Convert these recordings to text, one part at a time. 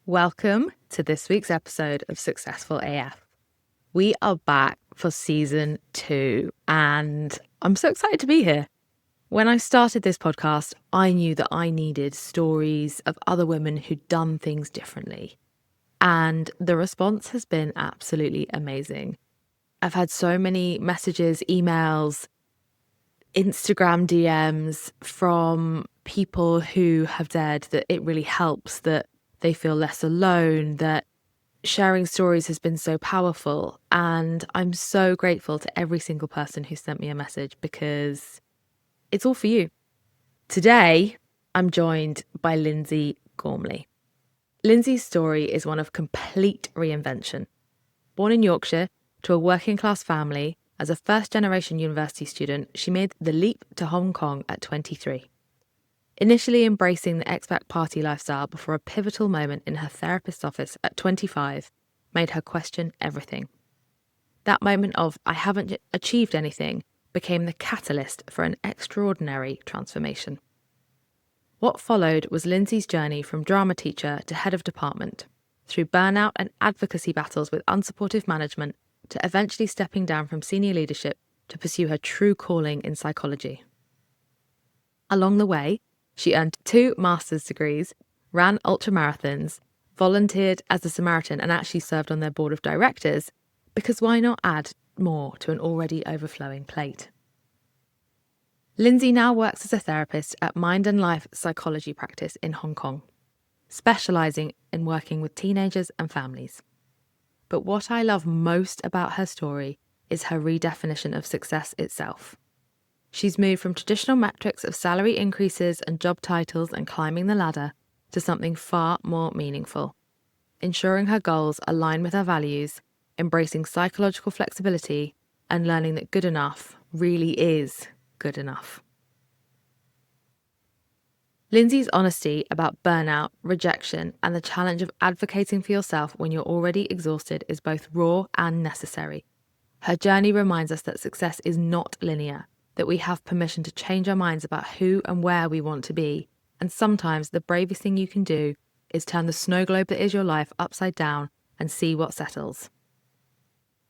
Welcome to this week's episode of Successful AF. We are back for season 2 and I'm so excited to be here. When I started this podcast, I knew that I needed stories of other women who'd done things differently. And the response has been absolutely amazing. I've had so many messages, emails, Instagram DMs from people who have said that it really helps, that they feel less alone, that sharing stories has been so powerful. And I'm so grateful to every single person who sent me a message because it's all for you. Today, I'm joined by Lyndsey Gormley. Lyndsey's story is one of complete reinvention. Born in Yorkshire to a working class family, as a first-generation university student, she made the leap to Hong Kong at 23. Initially embracing the expat party lifestyle before a pivotal moment in her therapist's office at 25 made her question everything. That moment of, I haven't achieved anything, became the catalyst for an extraordinary transformation. What followed was Lyndsey's journey from drama teacher to head of department, through burnout and advocacy battles with unsupportive management, to eventually stepping down from senior leadership to pursue her true calling in psychology. Along the way, she earned 2 master's degrees, ran ultramarathons, volunteered as a Samaritan and actually served on their board of directors, because why not add more to an already overflowing plate? Lyndsey now works as a therapist at Mind and Life Psychology Practice in Hong Kong, specialising in working with teenagers and families. But what I love most about her story is her redefinition of success itself. She's moved from traditional metrics of salary increases and job titles and climbing the ladder to something far more meaningful, ensuring her goals align with her values, embracing psychological flexibility, and learning that good enough really is good enough. Lyndsey's honesty about burnout, rejection, and the challenge of advocating for yourself when you're already exhausted is both raw and necessary. Her journey reminds us that success is not linear, that we have permission to change our minds about who and where we want to be, and sometimes the bravest thing you can do is turn the snow globe that is your life upside down and see what settles.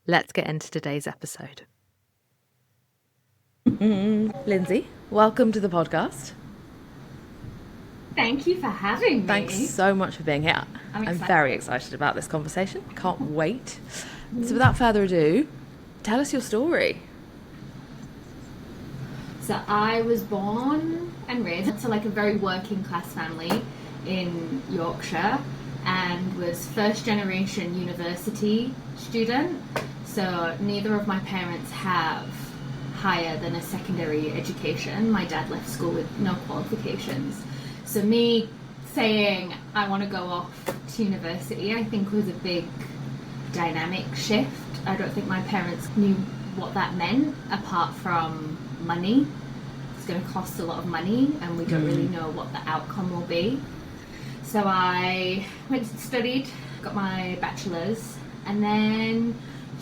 Let's get into today's episode. Lyndsey, welcome to the podcast. Thank you for having me. Thanks so much for being here. I'm very excited about this conversation. Can't wait. So without further ado, tell us your story. So I was born and raised to like a very working class family in Yorkshire and was first generation university student. So neither of my parents have higher than a secondary education. My dad left school with no qualifications. So me saying I want to go off to university, I think was a big dynamic shift. I don't think my parents knew what that meant apart from money. It's going to cost a lot of money and we don't really know what the outcome will be. So I went and studied, got my bachelor's, and then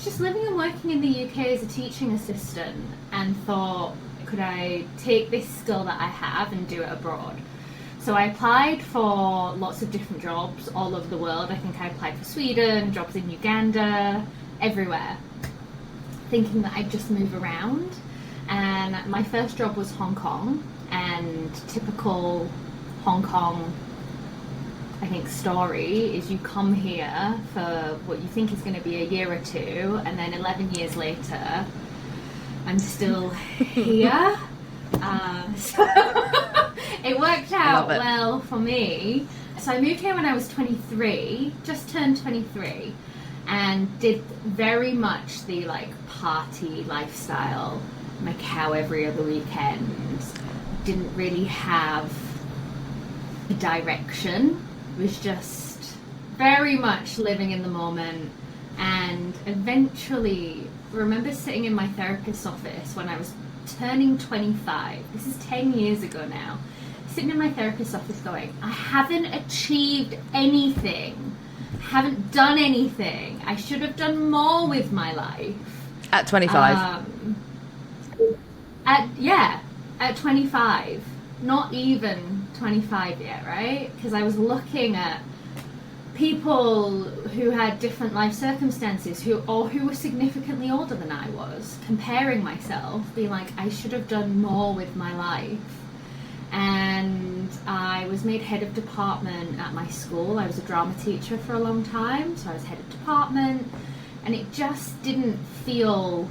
just living and working in the UK as a teaching assistant and thought, could I take this skill that I have and do it abroad? So I applied for lots of different jobs all over the world. I think I applied for Sweden, jobs in Uganda, everywhere, thinking that I'd just move around. And my first job was Hong Kong, and typical Hong Kong, I think, story is you come here for what you think is going to be a year or two, and then 11 years later, I'm still here. So it worked out well for me. So I moved here when I was 23, just turned 23, and did very much the like party lifestyle, Macau every other weekend. Didn't really have a direction. It was just very much living in the moment. And eventually, I remember sitting in my therapist's office when I was turning 25. This is 10 years ago now. Sitting in my therapist's office going, I haven't achieved anything. Haven't done anything. I should have done more with my life. At 25? At 25. Not even 25 yet, right? Because I was looking at people who had different life circumstances who were significantly older than I was, comparing myself, being like, I should have done more with my life. And I was made head of department at my school. I was a drama teacher for a long time, so I was head of department, and it just didn't feel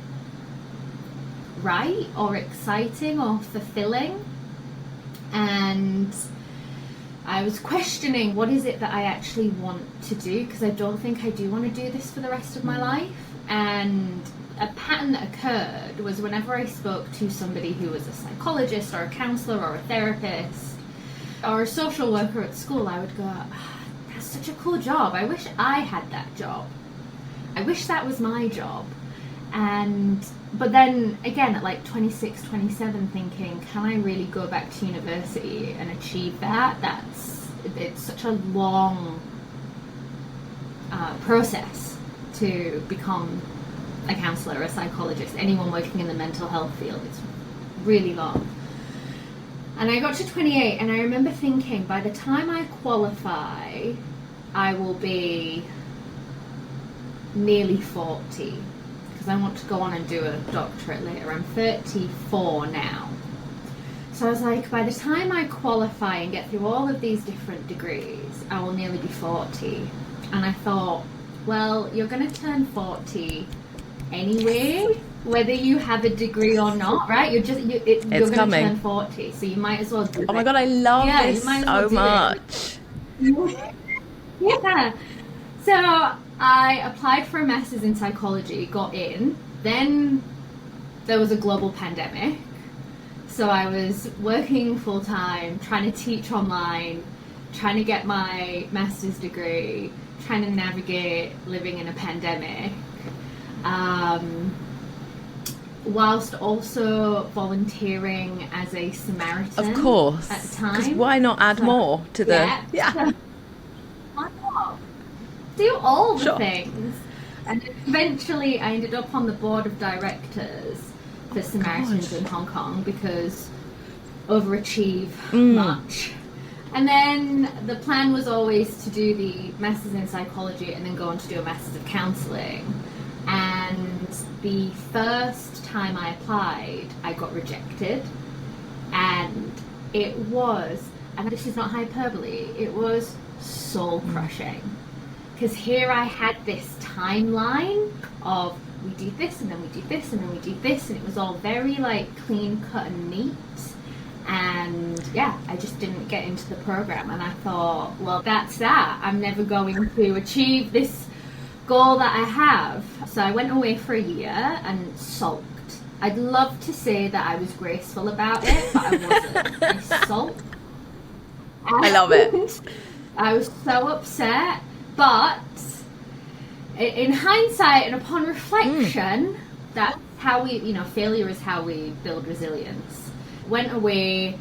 right or exciting or fulfilling. And I was questioning, what is it that I actually want to do? Because I don't think I do want to do this for the rest of my life. And a pattern that occurred was whenever I spoke to somebody who was a psychologist or a counsellor or a therapist or a social worker at school, I would go, that's such a cool job. I wish I had that job. I wish that was my job. But then again, at like 26, 27, thinking, can I really go back to university and achieve that? It's such a long process to become a counsellor, a psychologist, anyone working in the mental health field. It's really long. And I got to 28, and I remember thinking, by the time I qualify, I will be nearly 40. I want to go on and do a doctorate later. I'm 34 now. So I was like, by the time I qualify and get through all of these different degrees, I will nearly be 40. And I thought, well, you're going to turn 40 anyway, whether you have a degree or not, right? You're going to turn 40, so you might as well do it. Oh my God, I love this so much. Yeah. So I applied for a master's in psychology, got in. Then there was a global pandemic. So I was working full time, trying to teach online, trying to get my master's degree, trying to navigate living in a pandemic, whilst also volunteering as a Samaritan. Of course. At the time. 'Cause why not add more to the... Yeah. So, why not? Do all the things. And eventually I ended up on the board of directors for Samaritans in Hong Kong because overachieve much. And then the plan was always to do the Masters in Psychology and then go on to do a Masters of Counselling. And the first time I applied, I got rejected. And it was, and this is not hyperbole, it was soul-crushing. Because here I had this timeline of we do this and then we do this and then we do this, and it was all very like clean cut and neat. And yeah, I just didn't get into the program, and I thought, well, that's that. I'm never going to achieve this goal that I have. So I went away for a year and sulked. I'd love to say that I was graceful about it, but I wasn't. I sulked. I love it. I was so upset. But in hindsight and upon reflection, that's how we, failure is how we build resilience. Went away,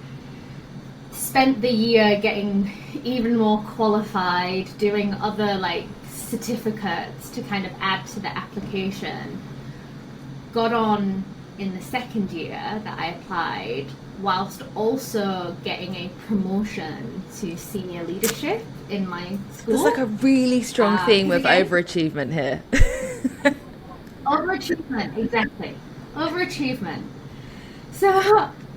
spent the year getting even more qualified, doing other like certificates to kind of add to the application. Got on in the second year that I applied, whilst also getting a promotion to senior leadership in my school. There's like a really strong theme of overachievement here. Overachievement, exactly. Overachievement. So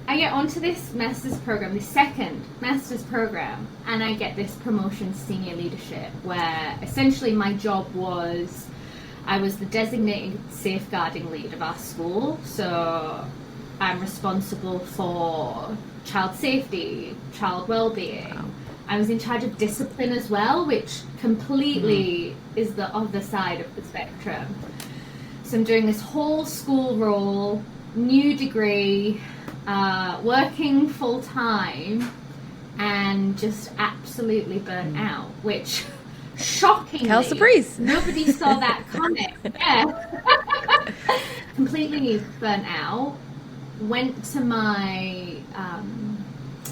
I get onto this master's program, the second master's program, and I get this promotion to senior leadership, where essentially my job was, I was the designated safeguarding lead of our school. So I'm responsible for child safety, child well-being. Wow. I was in charge of discipline as well, which completely is the other side of the spectrum. So I'm doing this whole school role, new degree, working full-time, and just absolutely burnt out, which shockingly, surprise. Nobody saw that coming. Yeah. Completely burnt out. Went to my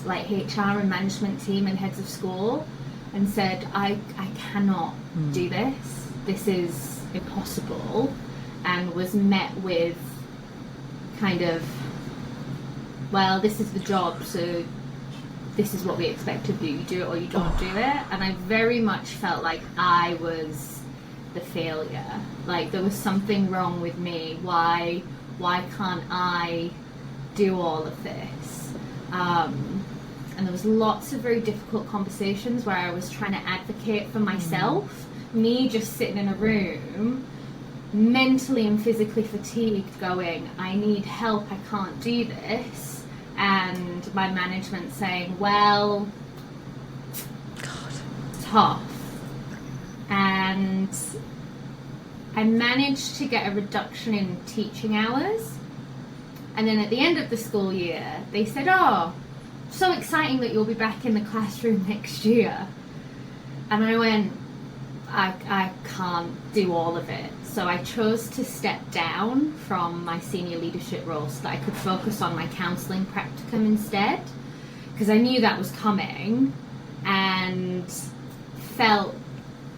HR and management team and heads of school and said, I cannot do this. This is impossible. And was met with kind of, well, this is the job, so this is what we expect of you. You do it or you don't do it. And I very much felt like I was the failure. Like there was something wrong with me. Why can't I do all of this? And there was lots of very difficult conversations where I was trying to advocate for myself. Me just sitting in a room, mentally and physically fatigued, going, I need help, I can't do this. And my management saying, well, God, tough. And I managed to get a reduction in teaching hours. And then at the end of the school year, they said, oh, so exciting that you'll be back in the classroom next year. And I went, I can't do all of it. So I chose to step down from my senior leadership role so that I could focus on my counselling practicum instead, because I knew that was coming, and felt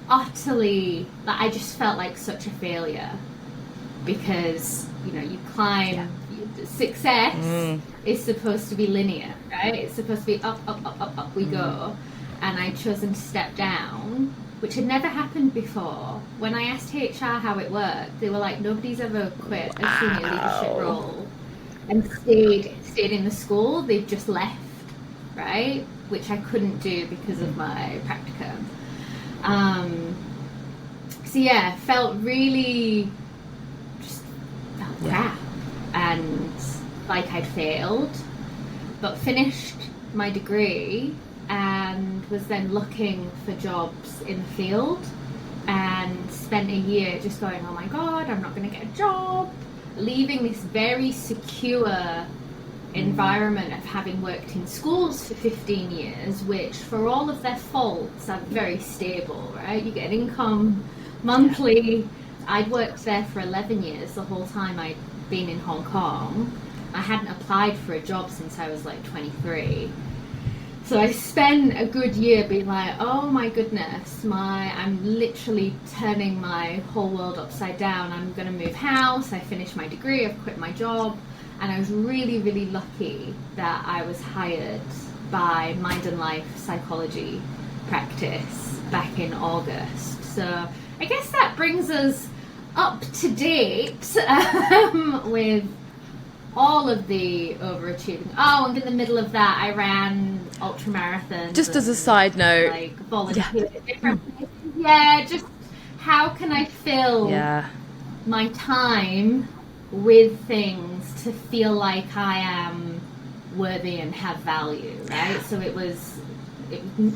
utterly, like I just felt like such a failure, because, you know, you climb, success is supposed to be linear, right? It's supposed to be up, up, up, up, up we go. And I'd chosen to step down, which had never happened before. When I asked HR how it worked, they were like, nobody's ever quit a senior leadership role and stayed in the school. They've just left, right? Which I couldn't do because of my practicum. So yeah, felt really just crap and like I'd failed, but finished my degree and was then looking for jobs in the field, and spent a year just going, oh my God, I'm not going to get a job, leaving this very secure environment of having worked in schools for 15 years, which for all of their faults are very stable, right? You get an income monthly. I'd worked there for 11 years, the whole time I'd been in Hong Kong. I hadn't applied for a job since I was like 23. So I spent a good year being like, oh my goodness, I'm literally turning my whole world upside down. I'm going to move house. I finished my degree. I've quit my job. And I was really, really lucky that I was hired by Mind and Life psychology practice back in August. So I guess that brings us up to date with all of the overachieving. Oh, and in the middle of that, I ran ultra marathons. Just as a side note, like volunteered at different places. Yeah, just how can I fill my time with things to feel like I am worthy and have value, right? So it was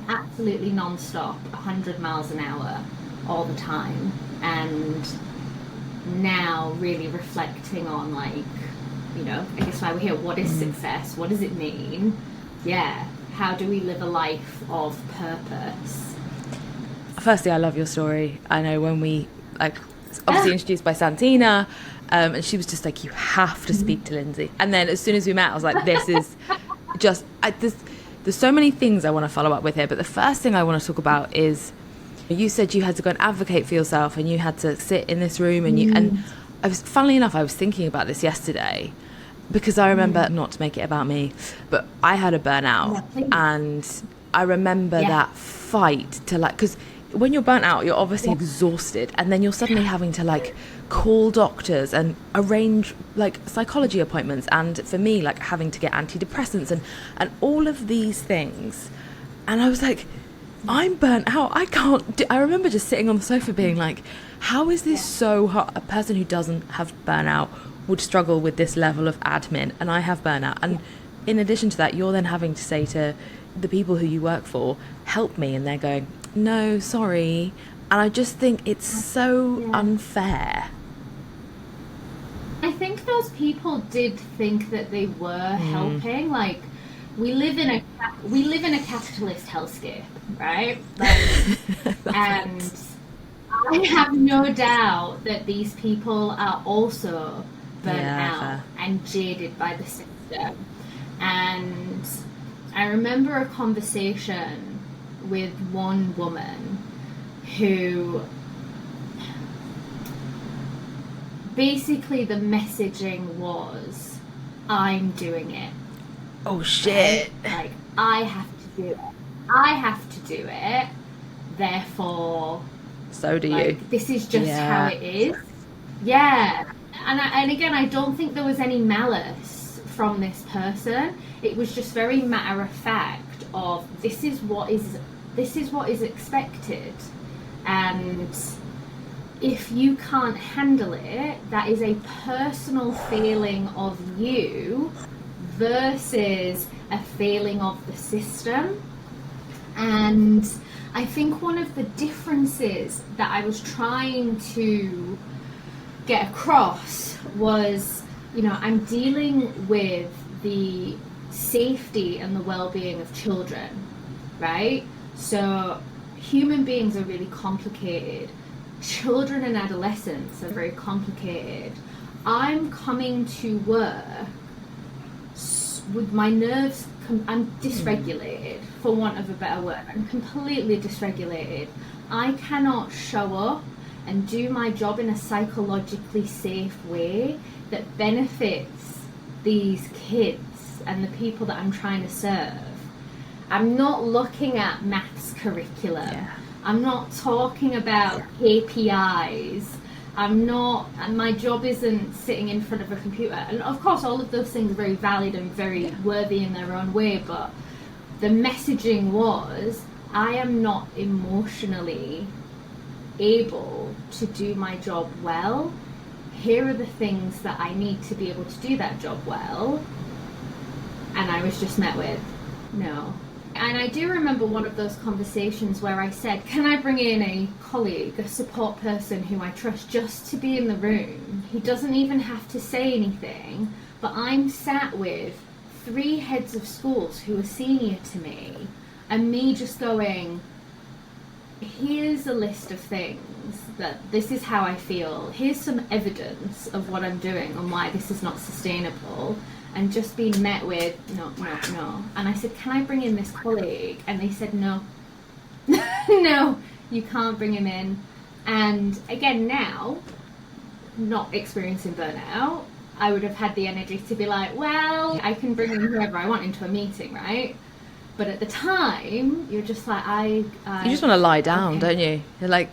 absolutely non-stop, 100 miles an hour all the time. And now really reflecting on, like, you know, I guess why we're here, what is success? What does it mean? Yeah, how do we live a life of purpose? Firstly, I love your story. I know when we, like, obviously introduced by Santina, and she was just like, you have to speak to Lyndsey. And then as soon as we met, I was like, this is just, there's so many things I want to follow up with here. But the first thing I want to talk about is, you said you had to go and advocate for yourself, and you had to sit in this room, and and I was, funnily enough, I was thinking about this yesterday, because I remember, not to make it about me, but I had a burnout, and I remember that fight to, like, because when you're burnt out, you're obviously exhausted, and then you're suddenly having to, like, call doctors and arrange, like, psychology appointments, and for me, like, having to get antidepressants and all of these things. And I was like, I'm burnt out. I can't do. I remember just sitting on the sofa being like, how is this so hard? A person who doesn't have burnout would struggle with this level of admin, and I have burnout. And in addition to that, you're then having to say to the people who you work for, help me, and they're going, no, sorry. And I just think it's so unfair. I think those people did think that they were helping. Like, we live in a capitalist hellscape, right? Like, and I have no doubt that these people are also burnt out and jaded by the system. And I remember a conversation with one woman who basically the messaging was, I'm doing it. Oh shit. Like, I have do it. I have to do it. Therefore, so do you. This is just how it is. Yeah. And again, I don't think there was any malice from this person. It was just very matter of fact of this is what is expected. And if you can't handle it, that is a personal failing of you versus a failing of the system. And I think one of the differences that I was trying to get across was, I'm dealing with the safety and the well-being of children, right? So human beings are really complicated. Children and adolescents are very complicated. I'm coming to work with my nerves, I'm dysregulated, for want of a better word. I'm completely dysregulated. I cannot show up and do my job in a psychologically safe way that benefits these kids and the people that I'm trying to serve. I'm not looking at maths curriculum. Yeah. I'm not talking about KPIs. And my job isn't sitting in front of a computer. And of course, all of those things are very valid and very worthy in their own way, but the messaging was, I am not emotionally able to do my job well. Here are the things that I need to be able to do that job well. And I was just met with, no. And I do remember one of those conversations where I said, can I bring in a colleague, a support person who I trust just to be in the room? He doesn't even have to say anything, but I'm sat with 3 heads of schools who are senior to me, and me just going, here's a list of things that this is how I feel. Here's some evidence of what I'm doing and why this is not sustainable. And just being met with, no. And I said, can I bring in this colleague? And they said, no. No, you can't bring him in. And again, now, not experiencing burnout, I would have had the energy to be like, well, I can bring in whoever I want into a meeting, right? But at the time, you're just like, you just want to lie down, don't you? You're like,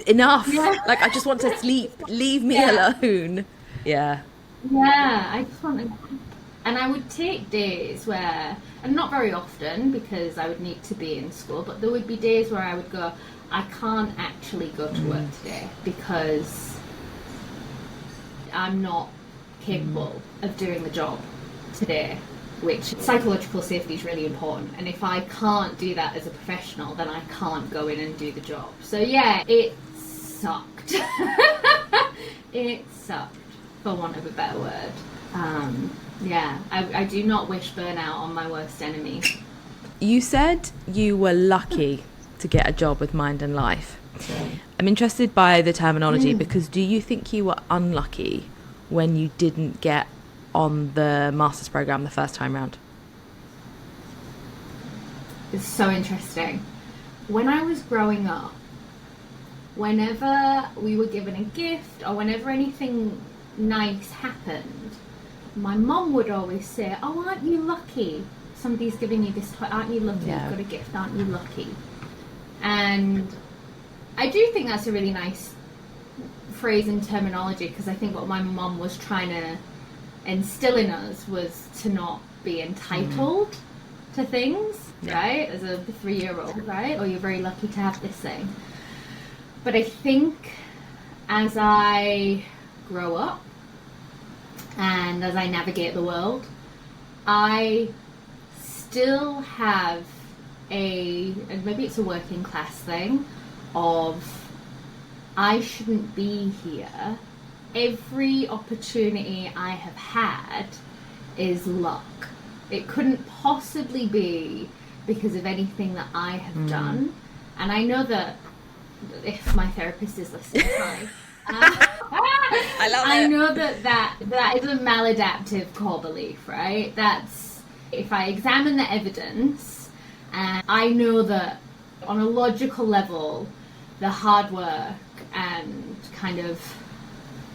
enough. Yeah. Like, I just want to sleep. Leave me alone. Yeah. Yeah, I can't. And I would take days where, and not very often because I would need to be in school, but there would be days where I would go, I can't actually go to work today because I'm not capable of doing the job today, which psychological safety is really important. And if I can't do that as a professional, then I can't go in and do the job. So yeah, it sucked. It sucked, for want of a better word. Yeah, I do not wish burnout on my worst enemy. You said you were lucky to get a job with Mind and Life. I'm interested by the terminology because do you think you were unlucky when you didn't get on the master's program the first time round? It's so interesting. When I was growing up, whenever we were given a gift or whenever anything nice happened, my mum would always say, oh, aren't you lucky? Somebody's giving you this toy. Aren't you lucky? You've got a gift. Aren't you lucky? And I do think that's a really nice phrase and terminology because I think what my mum was trying to instill in us was to not be entitled to things, right? As a 3-year-old, right? Or you're very lucky to have this thing. But I think as I grow up, and as I navigate the world, I still have and maybe it's a working class thing, of I shouldn't be here. Every opportunity I have had is luck. It couldn't possibly be because of anything that I have done. And I know that if my therapist is listening, hi. I love it. I know that is a maladaptive core belief, right? That's, if I examine the evidence, and I know that on a logical level, the hard work and kind of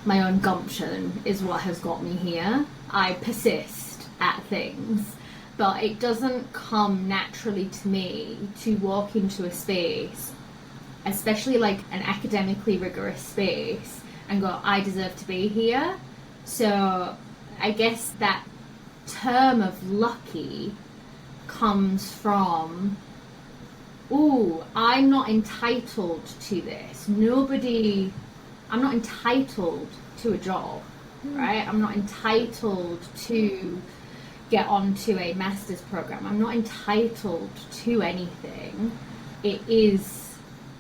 my own gumption is what has got me here. I persist at things. but it doesn't come naturally to me to walk into a space, especially like an academically rigorous space, and go, I deserve to be here. So I guess that term of lucky comes from, ooh, I'm not entitled to this. I'm not entitled to a job, right? I'm not entitled to get onto a master's program. I'm not entitled to anything. It is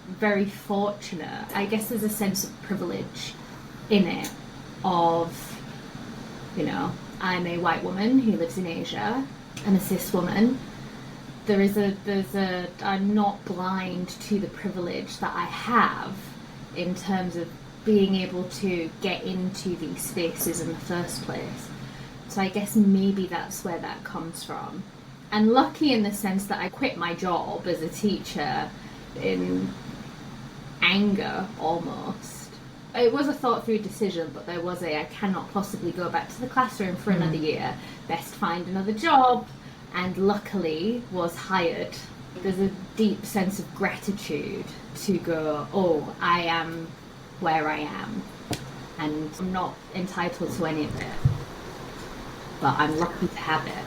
very fortunate. I guess there's a sense of privilege in it of, you know, I'm a white woman who lives in Asia. I'm a cis woman. I'm not blind to the privilege that I have in terms of being able to get into these spaces in the first place. So I guess maybe that's where that comes from. And lucky in the sense that I quit my job as a teacher in anger almost. It was a thought through decision, but there was I cannot possibly go back to the classroom for another year. Best find another job, and luckily was hired. There's a deep sense of gratitude to go, oh, I am where I am, and I'm not entitled to any of it, but I'm lucky to have it.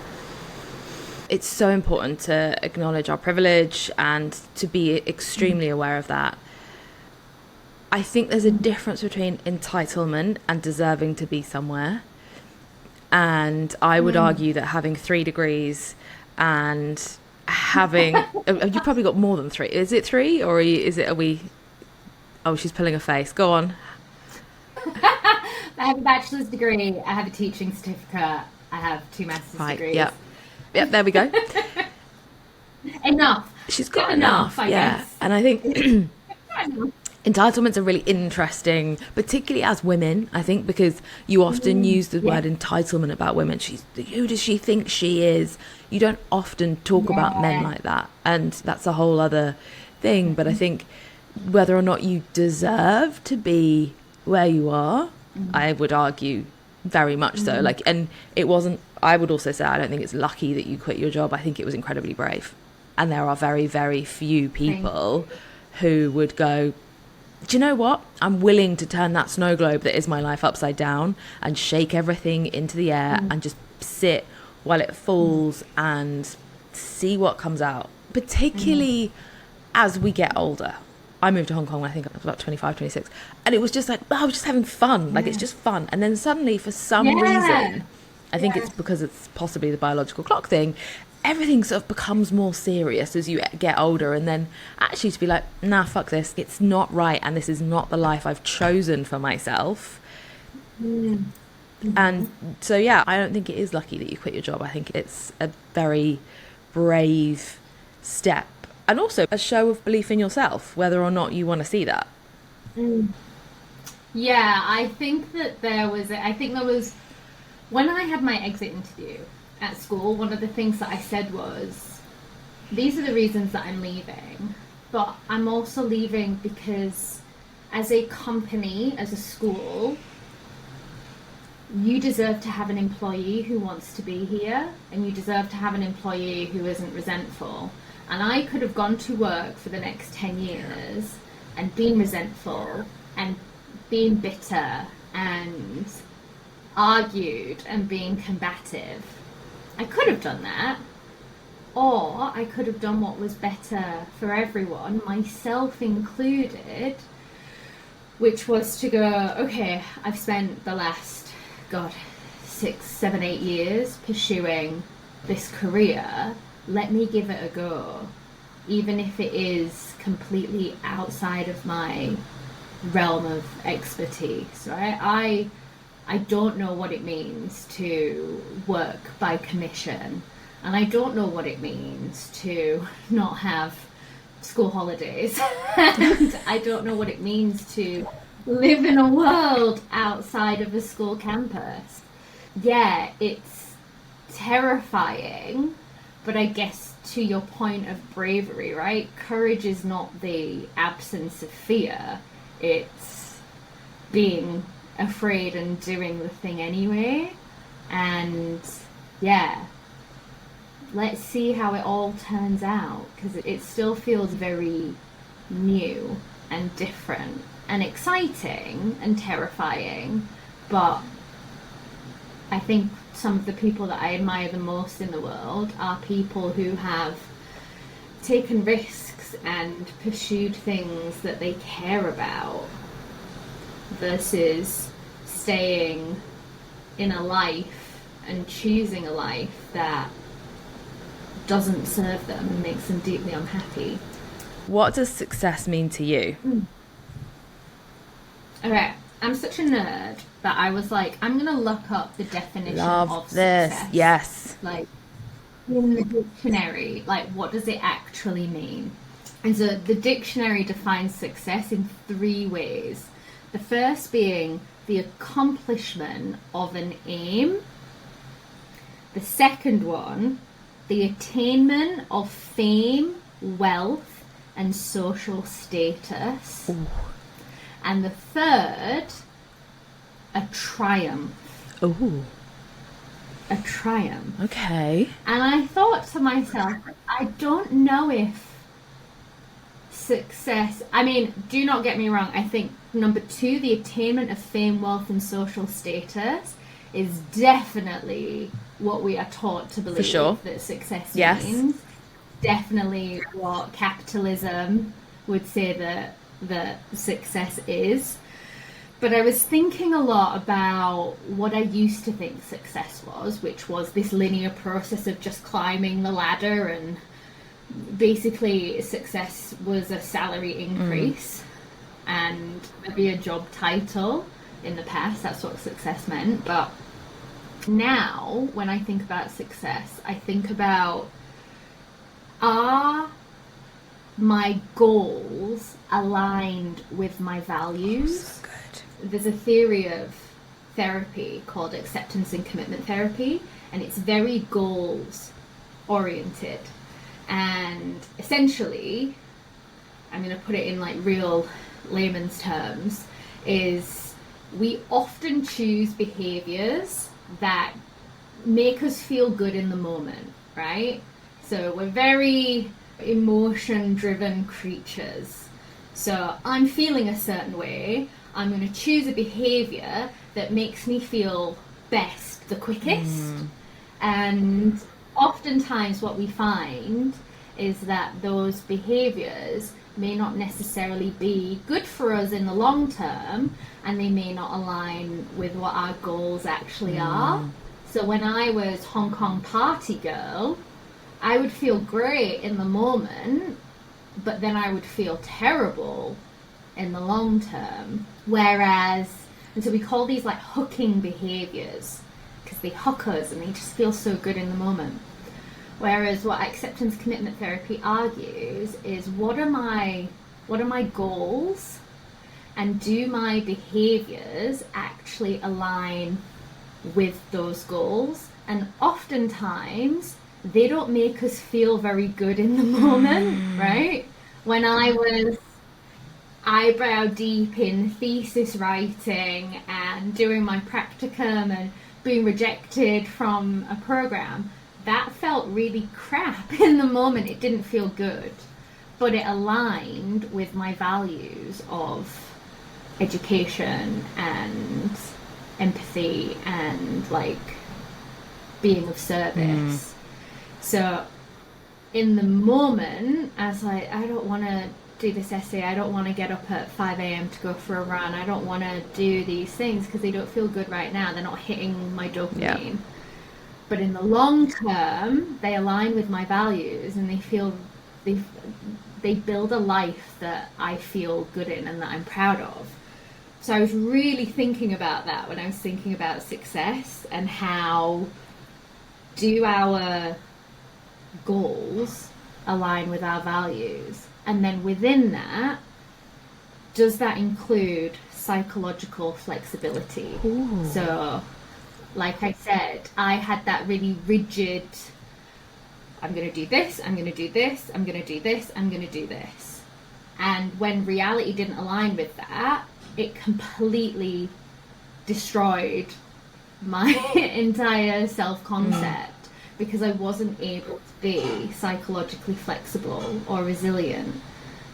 It's so important to acknowledge our privilege and to be extremely aware of that. I think there's a difference between entitlement and deserving to be somewhere. And I would argue that having 3 degrees and having... you probably got more than 3. Is it 3 or are we... Oh, she's pulling a face. Go on. I have a bachelor's degree. I have a teaching certificate. I have 2 master's degrees. Yep, there we go. Enough. She's got enough, I guess. And I think entitlement's a really interesting, particularly as women, I think, because you often use the word entitlement about women. Who does she think she is? You don't often talk about men like that. And that's a whole other thing. But I think whether or not you deserve to be where you are, I would argue very much so. Like, and it wasn't, I would also say, I don't think it's lucky that you quit your job. I think it was incredibly brave. And there are very, very few people who would go, do you know what? I'm willing to turn that snow globe that is my life upside down and shake everything into the air and just sit while it falls and see what comes out. Particularly as we get older. I moved to Hong Kong when I think I was about 25, 26. And it was just like, I was just having fun. Like, it's just fun. And then suddenly, for some reason, I think it's because it's possibly the biological clock thing, everything sort of becomes more serious as you get older. And then actually to be like, nah, fuck this. It's not right. And this is not the life I've chosen for myself. And so, yeah, I don't think it is lucky that you quit your job. I think it's a very brave step. And also a show of belief in yourself, whether or not you want to see that. Yeah, I think there was, when I had my exit interview at school, one of the things that I said was, these are the reasons that I'm leaving, but I'm also leaving because as a company, as a school, you deserve to have an employee who wants to be here, and you deserve to have an employee who isn't resentful. And I could have gone to work for the next 10 years and been resentful and been bitter and argued and being combative. I could have done that. Or I could have done what was better for everyone, myself included, which was to go, okay, I've spent the last, 6, 7, 8 years pursuing this career. Let me give it a go, even if it is completely outside of my realm of expertise, right? I don't know what it means to work by commission, and I don't know what it means to not have school holidays, and I don't know what it means to live in a world outside of a school campus. Yeah, it's terrifying. But I guess to your point of bravery, right? Courage is not the absence of fear. It's being afraid and doing the thing anyway. And yeah, let's see how it all turns out, because it still feels very new and different and exciting and terrifying. But I think some of the people that I admire the most in the world are people who have taken risks and pursued things that they care about versus staying in a life and choosing a life that doesn't serve them and makes them deeply unhappy. What does success mean to you? Okay, I'm such a nerd that I was like, I'm going to look up the definition of this. success. Yes. Like, in the dictionary, like, what does it actually mean? And so the dictionary defines success in 3 ways. The first being the accomplishment of an aim. The second one, the attainment of fame, wealth, and social status. Ooh. And the third, a triumph. Ooh. A triumph. Okay. And I thought to myself, I don't know if success, I mean, do not get me wrong, I think number 2, the attainment of fame, wealth, and social status is definitely what we are taught to believe. For sure. That success Yes. means. Definitely what capitalism would say that success is. But I was thinking a lot about what I used to think success was, which was this linear process of just climbing the ladder, and basically success was a salary increase and maybe a job title. In the past, that's what success meant. But now, when I think about success, I think about, are my goals aligned with my values? So good. There's a theory of therapy called acceptance and commitment therapy, and it's very goals oriented. And essentially, I'm going to put it in like real layman's terms, is we often choose behaviors that make us feel good in the moment, right? So we're very emotion driven creatures. So I'm feeling a certain way, I'm going to choose a behavior that makes me feel best the quickest. And oftentimes what we find is that those behaviors may not necessarily be good for us in the long term, and they may not align with what our goals actually are. So when I was Hong Kong party girl, I would feel great in the moment, but then I would feel terrible in the long term. Whereas, and so we call these like hooking behaviors, because they hook us and they just feel so good in the moment. Whereas what acceptance commitment therapy argues is, what are my goals, and do my behaviors actually align with those goals? And oftentimes they don't make us feel very good in the moment, right? When I was eyebrow deep in thesis writing and doing my practicum and being rejected from a program, that felt really crap in the moment. It didn't feel good, but it aligned with my values of education and empathy and like being of service. So in the moment, I was like, I don't want to do this essay, I don't want to get up at 5 a.m. to go for a run, I don't want to do these things because they don't feel good right now, they're not hitting my dopamine. Yeah. But in the long term, they align with my values, and they build a life that I feel good in and that I'm proud of. So I was really thinking about that when I was thinking about success, and how do our goals align with our values? And then within that, does that include psychological flexibility? Ooh. So, like I said, I had that really rigid, I'm going to do this, I'm going to do this, I'm going to do this, I'm going to do this. And when reality didn't align with that, it completely destroyed my entire self-concept. because I wasn't able to be psychologically flexible or resilient.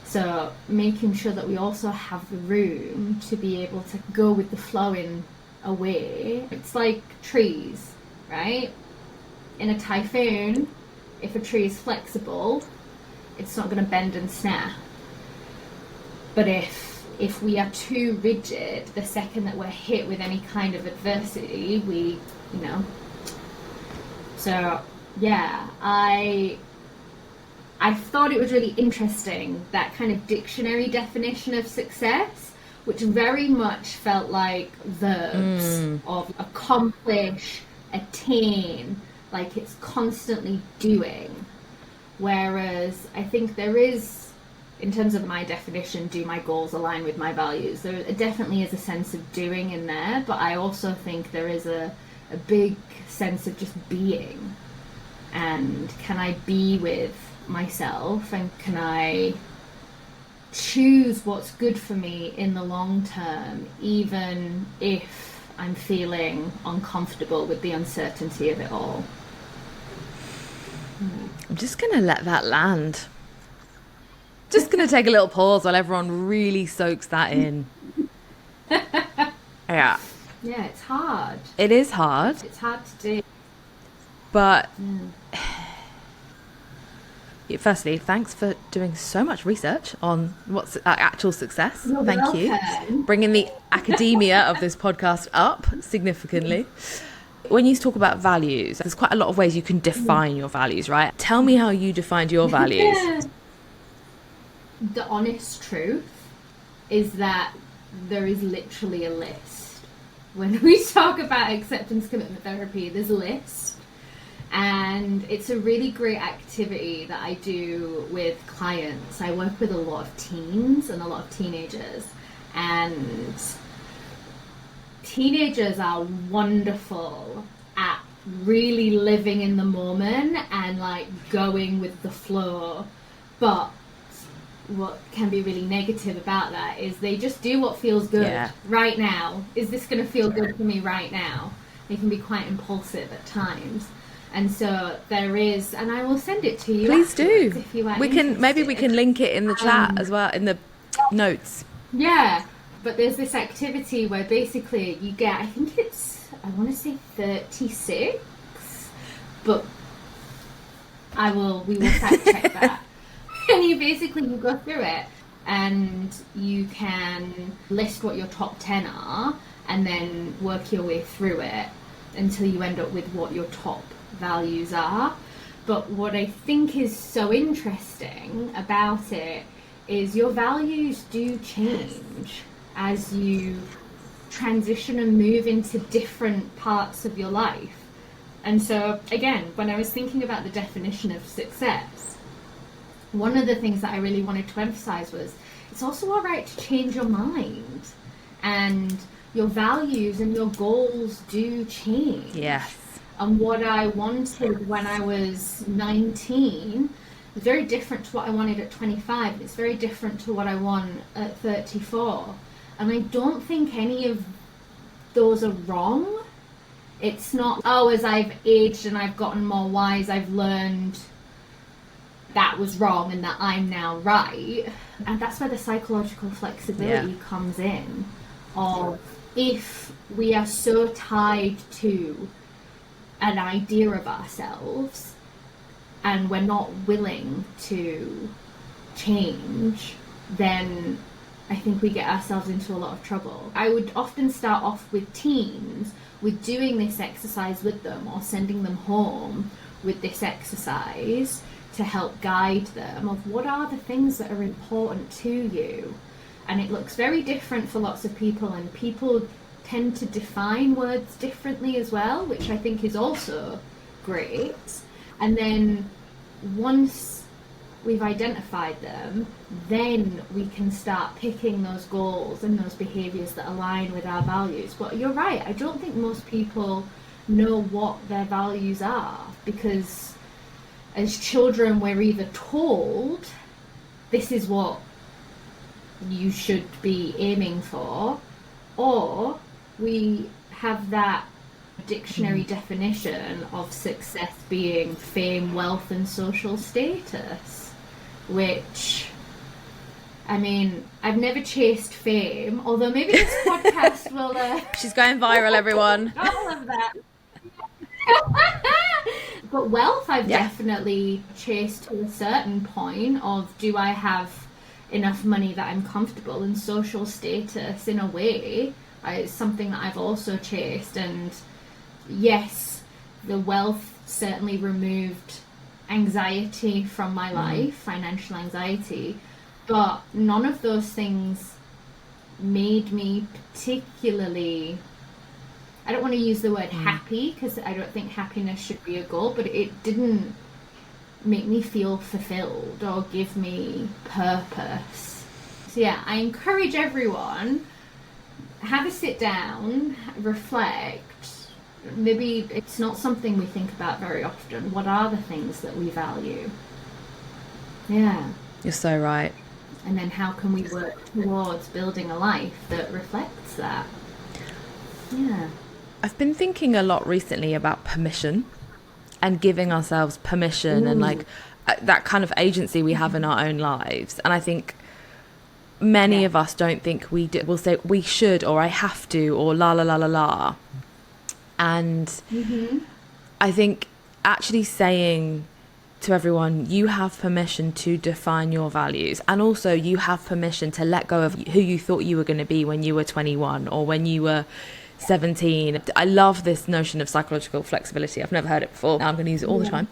So making sure that we also have the room to be able to go with the flow in a way. It's like trees, right? In a typhoon, if a tree is flexible, it's not going to bend and snap. But if we are too rigid, the second that we're hit with any kind of adversity, So yeah, I thought it was really interesting, that kind of dictionary definition of success, which very much felt like verbs of accomplish, attain, like it's constantly doing. Whereas I think there is, in terms of my definition, do my goals align with my values? There definitely is a sense of doing in there, but I also think there is a big sense of just being. And can I be with myself, and can I choose what's good for me in the long term, even if I'm feeling uncomfortable with the uncertainty of it all? I'm just going to let that land. Just going to take a little pause while everyone really soaks that in. Yeah. Yeah, it's hard. It is hard. It's hard to do. But firstly, thanks for doing so much research on what's actual success. You're Thank you. Bringing the academia of this podcast up significantly. When you talk about values, there's quite a lot of ways you can define your values, right? Tell me how you defined your values. Yeah. The honest truth is that there is literally a list. When we talk about acceptance commitment therapy, there's a list. And it's a really great activity that I do with clients. I work with a lot of teens and a lot of teenagers. And teenagers are wonderful at really living in the moment and like going with the flow. But what can be really negative about that is they just do what feels good right now. Is this going to feel good for me right now? They can be quite impulsive at times. And so there is, and I will send it to you. Please do. If you are we can link it in the chat as well, in the notes. Yeah, but there's this activity where basically you get, I think it's, I want to say 36, but we will fact check that. And you go through it and you can list what your top 10 are and then work your way through it until you end up with what your top values are. But what I think is so interesting about it is your values do change as you transition and move into different parts of your life. And so again, when I was thinking about the definition of success, one of the things that I really wanted to emphasize was it's also all right to change your mind, and your values and your goals do change. Yes. And what I wanted when I was 19 is very different to what I wanted at 25. It's very different to what I want at 34. And I don't think any of those are wrong. It's not, as I've aged and I've gotten more wise, I've learned that was wrong and that I'm now right. And that's where the psychological flexibility comes in. Of if we are so tied to an idea of ourselves and we're not willing to change, then I think we get ourselves into a lot of trouble. I would often start off with teens with doing this exercise with them, or sending them home with this exercise to help guide them of what are the things that are important to you. And it looks very different for lots of people, and people tend to define words differently as well, which I think is also great. And then once we've identified them, then we can start picking those goals and those behaviours that align with our values. But you're right, I don't think most people know what their values are, because as children we're either told this is what you should be aiming for, or we have that dictionary definition of success being fame, wealth, and social status, which, I mean, I've never chased fame, although maybe this podcast will... She's going viral, everyone. all of that. But wealth, I've definitely chased to a certain point of, do I have enough money that I'm comfortable? And social status, in a way, is something that I've also chased. And yes, the wealth certainly removed anxiety from my life, financial anxiety, but none of those things made me particularly, I don't want to use the word happy, because I don't think happiness should be a goal, but it didn't make me feel fulfilled or give me purpose. So yeah, I encourage everyone, have a sit down, reflect. Maybe it's not something we think about very often. What are the things that we value? Yeah. You're so right. And then how can we work towards building a life that reflects that? Yeah. I've been thinking a lot recently about permission and giving ourselves permission and like that kind of agency we have in our own lives. And I think many of us don't think we do. We'll say we should, or I have to, or la la la la la. And I think actually saying to everyone, you have permission to define your values, and also you have permission to let go of who you thought you were going to be when you were 21 or when you were 17. I love this notion of psychological flexibility. I've never heard it before. Now I'm going to use it all the time.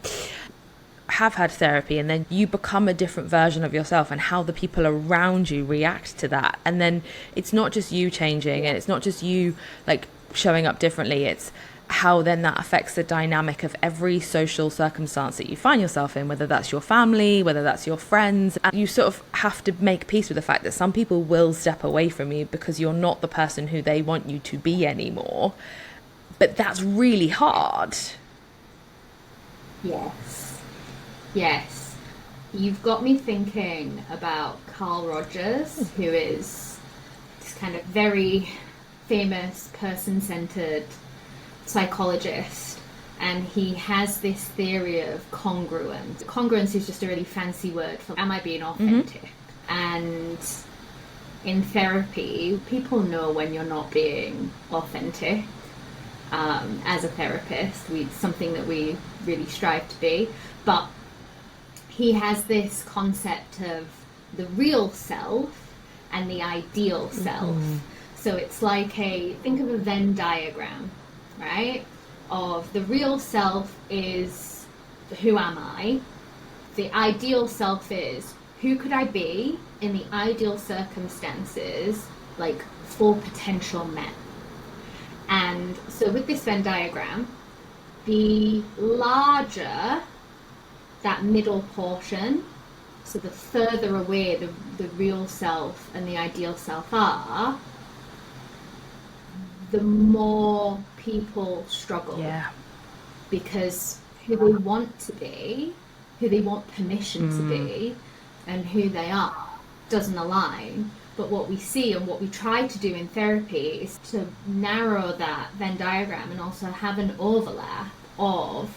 Have had therapy, and then you become a different version of yourself, and how the people around you react to that. And then it's not just you changing, and it's not just you like showing up differently. It's how then that affects the dynamic of every social circumstance that you find yourself in, whether that's your family, whether that's your friends. And you sort of have to make peace with the fact that some people will step away from you because you're not the person who they want you to be anymore. But that's really hard. Yes. You've got me thinking about Carl Rogers, who is this kind of very famous person-centered psychologist, and he has this theory of congruence. Congruence is just a really fancy word for, am I being authentic? And in therapy, people know when you're not being authentic. As a therapist, something that we really strive to be. But he has this concept of the real self and the ideal self. So it's like think of a Venn diagram, right? Of the real self is who am I? The ideal self is who could I be in the ideal circumstances, like full potential met. And so with this Venn diagram, the larger that middle portion, so the further away the real self and the ideal self are, the more people struggle. Because who they want to be, who they want permission to be, and who they are doesn't align. But what we see and what we try to do in therapy is to narrow that Venn diagram and also have an overlap of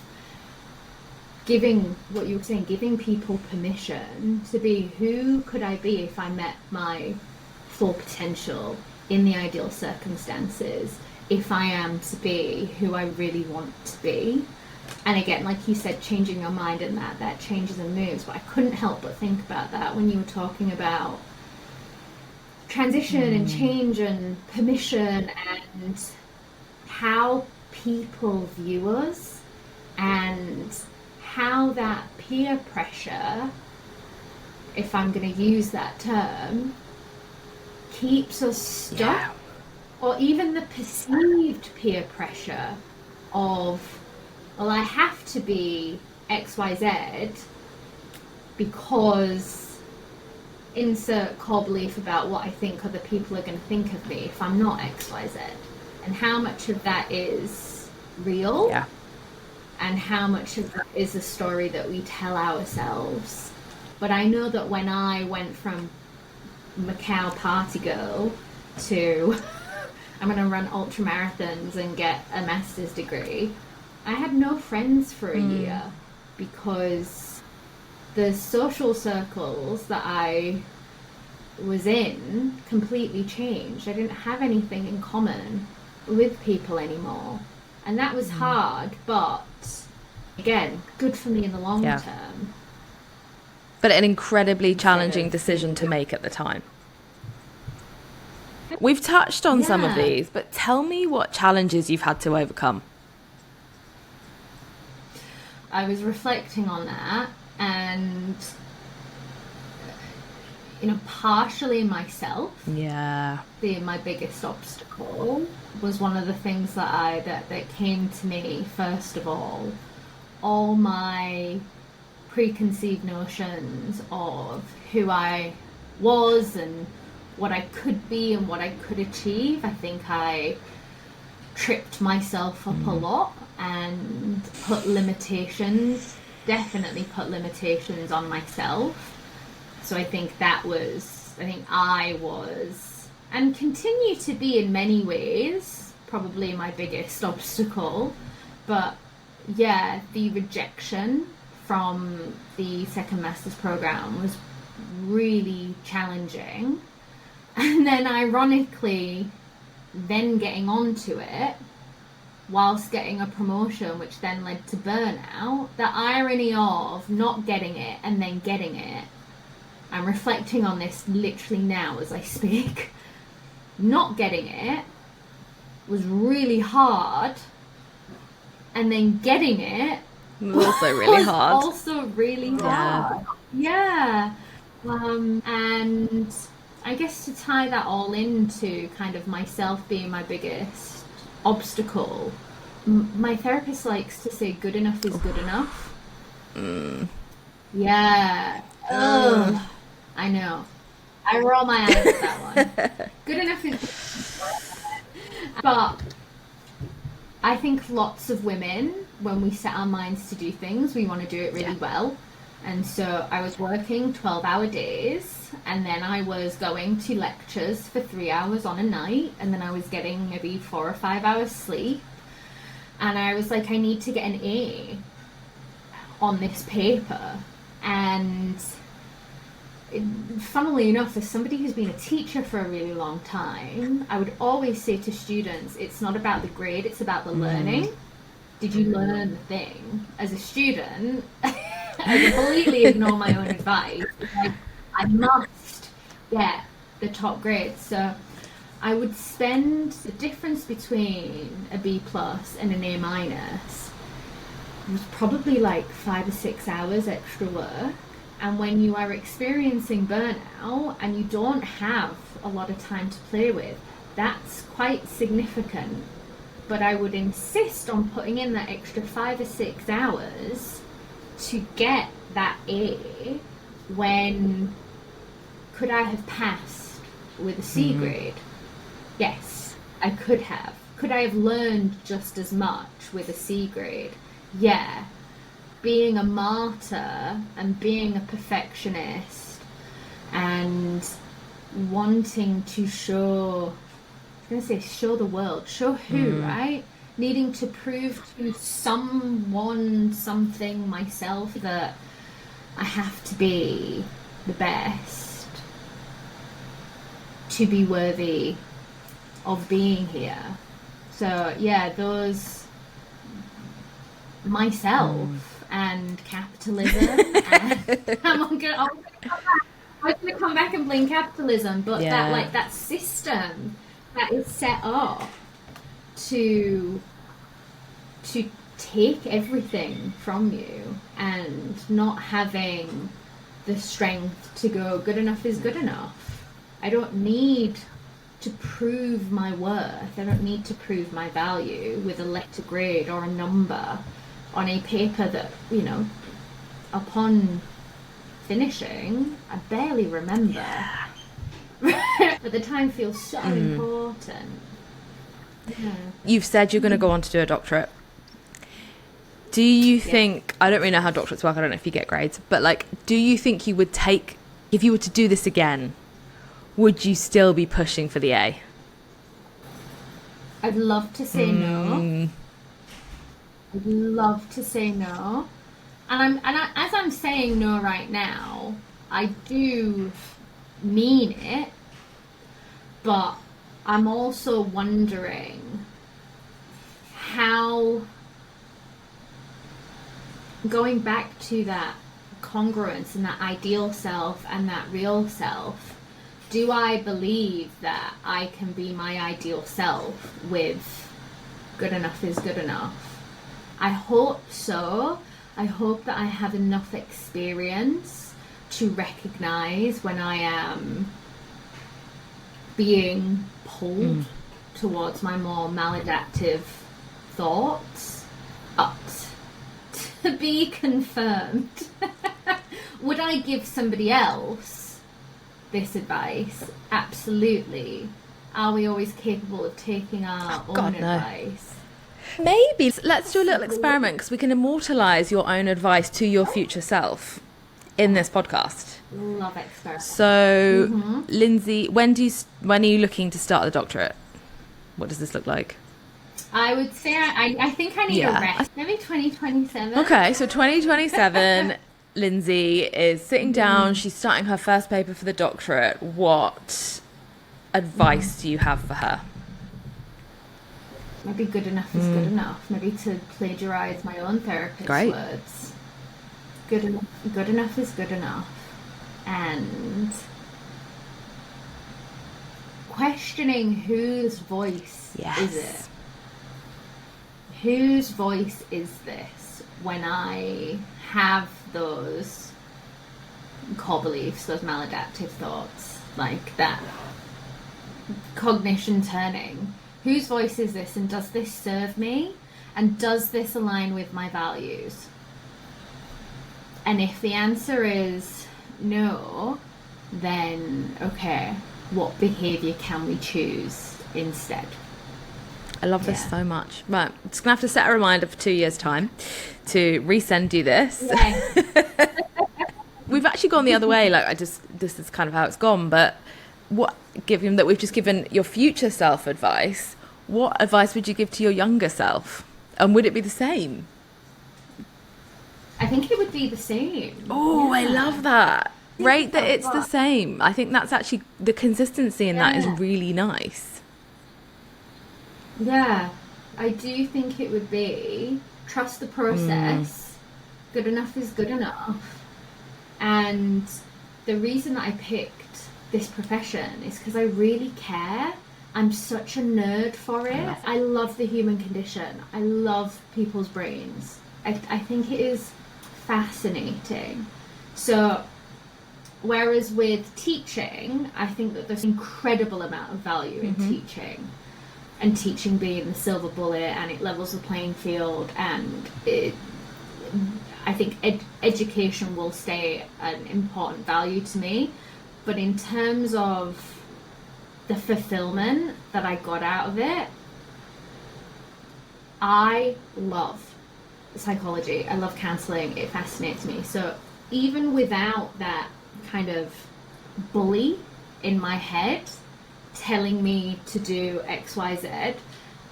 giving, what you were saying, giving people permission to be who could I be if I met my full potential in the ideal circumstances, if I am to be who I really want to be. And again, like you said, changing your mind, and that changes and moves. But I couldn't help but think about that when you were talking about transition and change and permission and how people view us, and how that peer pressure, if I'm going to use that term, keeps us stuck. Or even the perceived peer pressure of, well, I have to be XYZ because insert core belief about what I think other people are going to think of me if I'm not XYZ. And how much of that is real? And how much of that is a story that we tell ourselves? But I know that when I went from Macau party girl to I'm going to run ultra marathons and get a master's degree. I had no friends for a year because the social circles that I was in completely changed. I didn't have anything in common with people anymore. And that was hard, but again, good for me in the long term. But an incredibly challenging decision to make at the time. We've touched on some of these, but tell me what challenges you've had to overcome. I was reflecting on that, and partially myself. Yeah. Being my biggest obstacle was one of the things that came to me first of all. All my preconceived notions of who I was and what I could be and what I could achieve. I think I tripped myself up a lot and definitely put limitations on myself. So I think I was, and continue to be in many ways, probably my biggest obstacle. But yeah, the rejection from the second master's program was really challenging. And then ironically, then getting onto it whilst getting a promotion, which then led to burnout. The irony of not getting it and then getting it. I'm reflecting on this literally now as I speak. Not getting it was really hard, and then getting it was also really hard. Also really hard. Yeah. And I guess to tie that all into kind of myself being my biggest obstacle, my therapist likes to say good enough is good enough. Yeah. I know. I roll my eyes at that one. Good enough is... But I think lots of women, when we set our minds to do things, we want to do it really well. And so I was working 12-hour days, and then I was going to lectures for 3 hours on a night, and then I was getting maybe 4 or 5 hours sleep. And I was like, I need to get an A on this paper. And funnily enough, as somebody who's been a teacher for a really long time, I would always say to students, it's not about the grade, it's about the learning. Did you learn the thing? As a student, I completely ignore my own advice. I must get the top grade. So I would spend the difference between a B plus and an A minus was probably like 5 or 6 hours extra work. And when you are experiencing burnout and you don't have a lot of time to play with, that's quite significant. But I would insist on putting in that extra 5 or 6 hours to get that A, when could I have passed with a C grade? Yes, I could have. Could I have learned just as much with a C grade? Yeah. Being a martyr and being a perfectionist and wanting to show the world, show who, right? Needing to prove to someone, something, myself, that I have to be the best to be worthy of being here. So yeah, those, myself and capitalism, and I'm gonna come back and blame capitalism, but that system that is set up to take everything from you and not having the strength to go, good enough is good enough. I don't need to prove my worth. I don't need to prove my value with a letter grade or a number on a paper that, upon finishing, I barely remember. But the time feels so important. Yeah. You've said you're going to go on to do a doctorate. Do you think, I don't really know how doctorates work, I don't know if you get grades, but do you think you would take, if you were to do this again, would you still be pushing for the A? I'd love to say no. I'd love to say no. As I'm saying no right now, I do mean it, but I'm also wondering how, going back to that congruence and that ideal self and that real self, do I believe that I can be my ideal self with good enough is good enough? I hope so. I hope that I have enough experience to recognize when I am being pulled towards my more maladaptive thoughts. To be confirmed. Would I give somebody else this advice? Absolutely. Are we always capable of taking our own advice? Maybe. Let's do a little experiment, because we can immortalise your own advice to your future self in this podcast. Love experiments. So, Lyndsey, when are you looking to start the doctorate? What does this look like? I would say I think I need a rest. Maybe 2027. Okay, so 2027, Lyndsey is sitting down. She's starting her first paper for the doctorate. What advice do you have for her? Maybe good enough is good enough. Maybe to plagiarize my own therapist's words. Good enough is good enough. And questioning whose voice is it? Whose voice is this when I have those core beliefs, those maladaptive thoughts, like that cognition turning? Whose voice is this, and does this serve me? And does this align with my values? And if the answer is no, then okay, what behaviour can we choose instead? I love this so much. Right, I'm just going to have to set a reminder for 2 years' time to resend you this. Yeah. We've actually gone the other way. This is kind of how it's gone. But given that we've just given your future self advice, what advice would you give to your younger self? And would it be the same? I think it would be the same. Oh, I love that. Right, that it's the same. I think that's actually, the consistency in that is really nice. Yeah, I do think it would be trust the process. Good enough is good enough. And the reason that I picked this profession is because I really care. I'm such a nerd for it. I love the human condition. I love people's brains. I think it is fascinating. So whereas with teaching, I think that there's an incredible amount of value in teaching. And teaching being the silver bullet, and it levels the playing field, and I think education will stay an important value to me. But in terms of the fulfillment that I got out of it, I love psychology. I love counselling. It fascinates me. So even without that kind of bully in my head telling me to do X, Y, Z,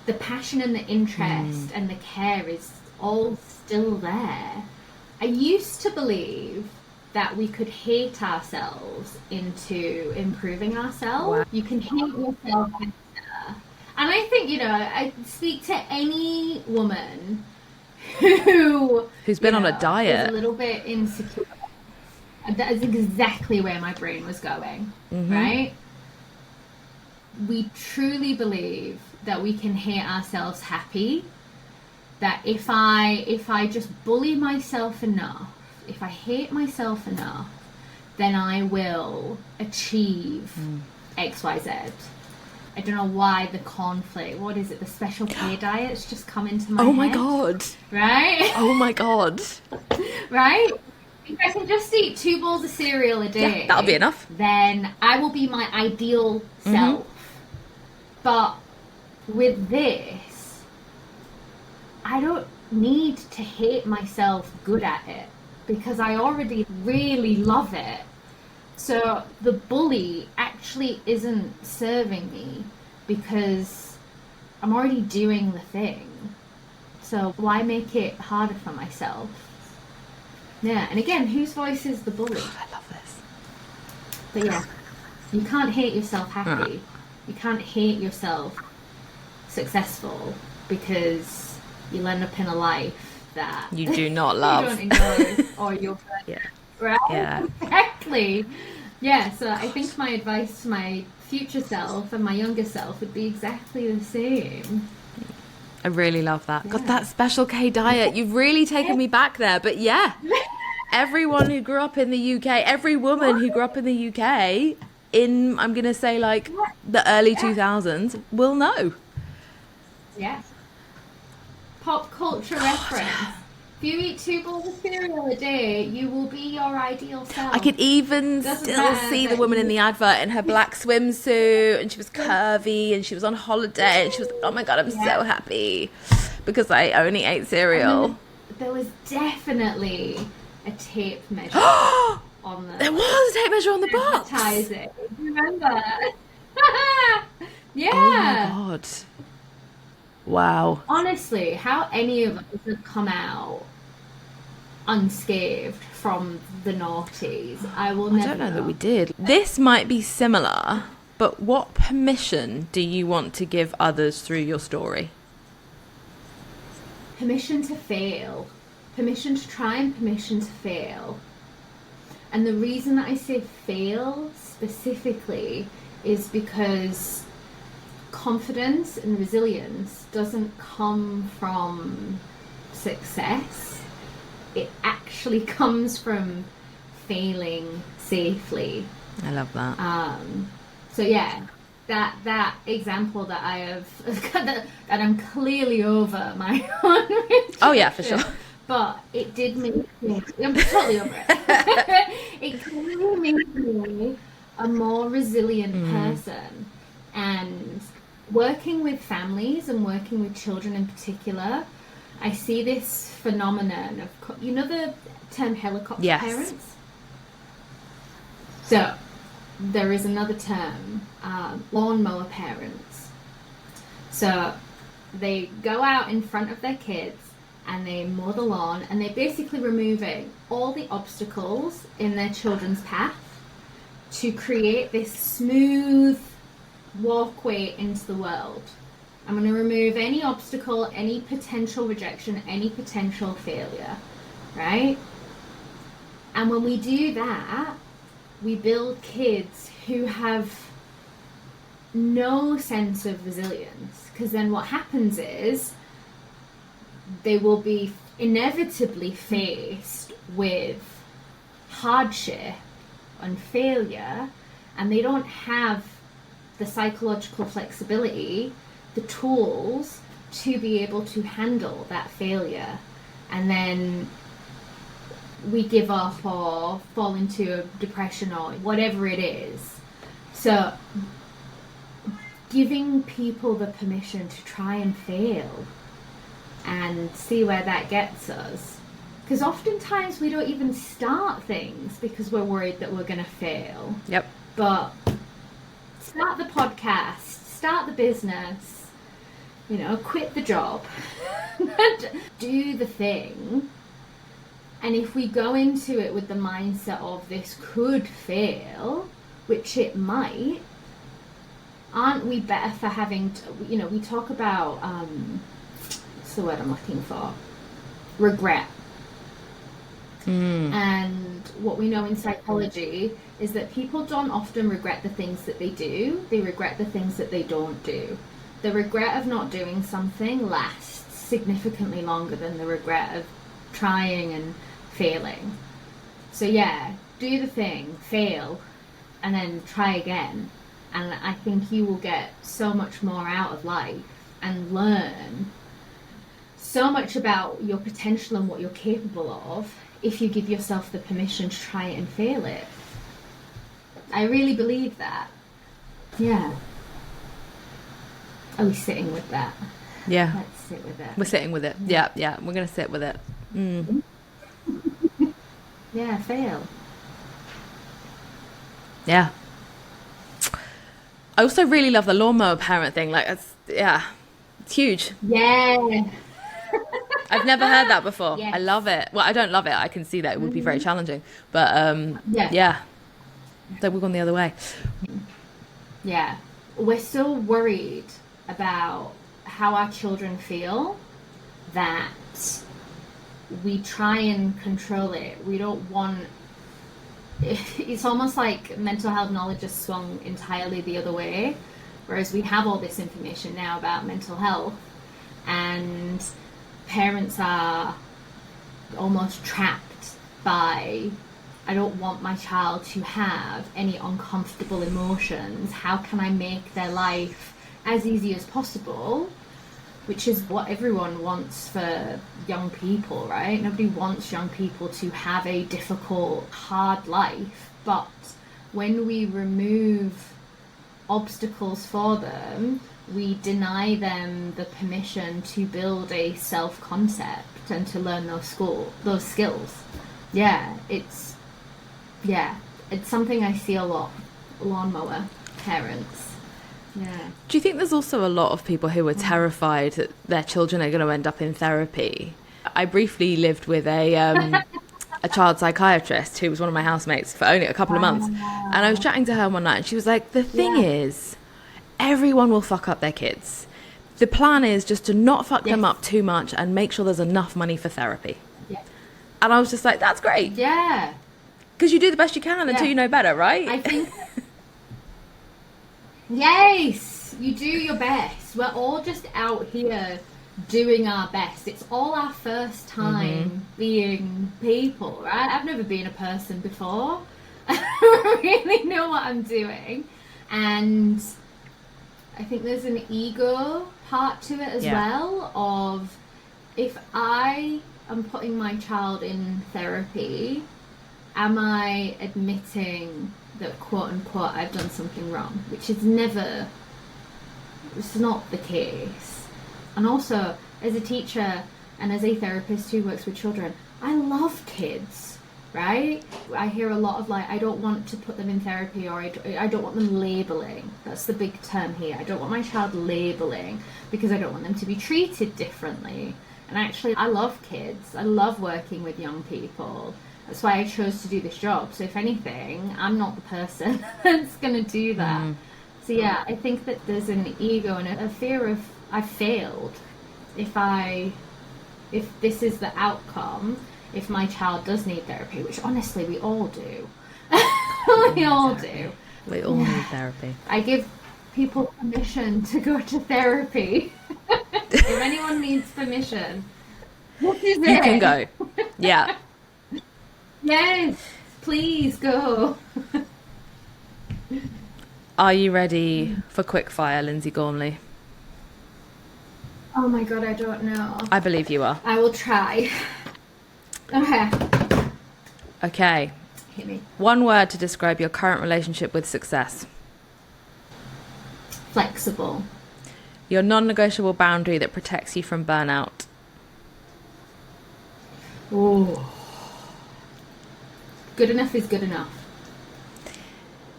the passion and the interest and the care is all still there. I used to believe that we could hate ourselves into improving ourselves. Wow. You can hate yourself better. And I think, I speak to any woman who's been on a diet, is a little bit insecure. That is exactly where my brain was going, right? We truly believe that we can hate ourselves happy. That if I just bully myself enough, if I hate myself enough, then I will achieve X, Y, Z. I don't know why the conflict, what is it, the special K diet's just come into my head. Oh my God. Right? Oh my God. Right? If I can just eat 2 bowls of cereal a day, that'll be enough. Then I will be my ideal self. But with this, I don't need to hate myself good at it, because I already really love it. So the bully actually isn't serving me, because I'm already doing the thing. So why make it harder for myself? Yeah, and again, whose voice is the bully? God, I love this. But yeah, you can't hate yourself happy. You can't hate yourself successful because you'll end up in a life that You do not love. you don't enjoy or you're Yeah. right? Yeah. Exactly. Yeah, so I think my advice to my future self and my younger self would be exactly the same. I really love that. Yeah. God, that Special K diet, you've really taken me back there. But yeah, everyone who grew up in the UK, every woman who grew up in the UK in, I'm going to say like the early 2000s will know. Yeah. Pop culture reference. If you eat 2 bowls of cereal a day, you will be your ideal self. I could even Doesn't still matter see the that woman you- in the advert in her black swimsuit, and she was curvy, and she was on holiday, and she was like, oh my God, I'm so happy because I only ate cereal. There was definitely a tape measure on the There was a tape measure on the box. advertising. Remember? Yeah. Oh my God. Wow. Honestly, how any of us have come out unscathed from the noughties, I will never I don't know that we did. This might be similar, but what permission do you want to give others through your story? Permission to fail. Permission to try and permission to fail. And the reason that I say fail specifically is because confidence and resilience doesn't come from success. It actually comes from failing safely. I love that. So yeah, that example that I have that I'm clearly over my own Oh yeah, for sure. but it did make me, I'm totally over it. It clearly made me a more resilient person. And working with families and working with children in particular, I see this phenomenon of, you know the term helicopter parents? So there is another term, lawnmower parents. So they go out in front of their kids and they mow the lawn, and they're basically removing all the obstacles in their children's path to create this smooth walkway into the world. I'm going to remove any obstacle, any potential rejection, any potential failure, right? And when we do that, we build kids who have no sense of resilience, because then what happens is they will be inevitably faced with hardship and failure, and they don't have the psychological flexibility, the tools to be able to handle that failure. And then we give up or fall into a depression or whatever it is. So giving people the permission to try and fail and see where that gets us. Because oftentimes we don't even start things because we're worried that we're going to fail. Yep. But start the podcast, start the business, quit the job, do the thing. And if we go into it with the mindset of this could fail, which it might, aren't we better for having to, we talk about, what's the word I'm looking for? Regret. And what we know in psychology is that people don't often regret the things that they do, they regret the things that they don't do. The regret of not doing something lasts significantly longer than the regret of trying and failing. So yeah, do the thing, fail, and then try again. And I think you will get so much more out of life and learn so much about your potential and what you're capable of if you give yourself the permission to try it and fail it. I really believe that. Yeah. Are we sitting with that? Yeah. Let's sit with it. We're sitting with it. Yeah. We're going to sit with it. Yeah, fail. Yeah. I also really love the lawnmower parent thing. Like, it's, yeah. It's huge. Yeah. I've never heard that before. Yes. I love it. Well, I don't love it. I can see that it would be very challenging. But yeah. So we've gone the other way. Yeah. We're so worried about how our children feel that we try and control it. We don't want... It's almost like mental health knowledge has swung entirely the other way, whereas we have all this information now about mental health, and parents are almost trapped by, I don't want my child to have any uncomfortable emotions. How can I make their life as easy as possible? Which is what everyone wants for young people, right? Nobody wants young people to have a difficult, hard life. But when we remove obstacles for them, we deny them the permission to build a self-concept and to learn those skills. It's something I see a lot. Lawnmower parents. Yeah. Do you think there's also a lot of people who are terrified that their children are going to end up in therapy? I briefly lived with a child psychiatrist who was one of my housemates for only a couple of months. And I was chatting to her one night and she was like, the thing is, everyone will fuck up their kids. The plan is just to not fuck them up too much and make sure there's enough money for therapy. Yeah. And I was just like, that's great. Yeah. Because you do the best you can until you know better, right? I think... Yes, you do your best. We're all just out here doing our best. It's all our first time being people, right? I've never been a person before. I don't really know what I'm doing. And I think there's an ego part to it as well, of if I am putting my child in therapy, am I admitting that quote unquote I've done something wrong, which is it's not the case. And also, as a teacher and as a therapist who works with children, I love kids, right? I hear a lot of like, I don't want to put them in therapy, or I don't want them labeling. That's the big term here. I don't want my child labeling because I don't want them to be treated differently. And actually, I love kids. I love working with young people. That's why I chose to do this job. So if anything, I'm not the person that's going to do that. So yeah, I think that there's an ego and a fear of I've failed. If this is the outcome, if my child does need therapy, which honestly we all do. We all do. We all need therapy. I give people permission to go to therapy. If anyone needs permission, what is it? You can go. Yeah. Yes, please go. Are you ready for quickfire, Lyndsey Gormley? Oh my god, I don't know. I believe you are. I will try. Okay. Hit me. One word to describe your current relationship with success. Flexible. Your non-negotiable boundary that protects you from burnout. Oh. Good enough is good enough.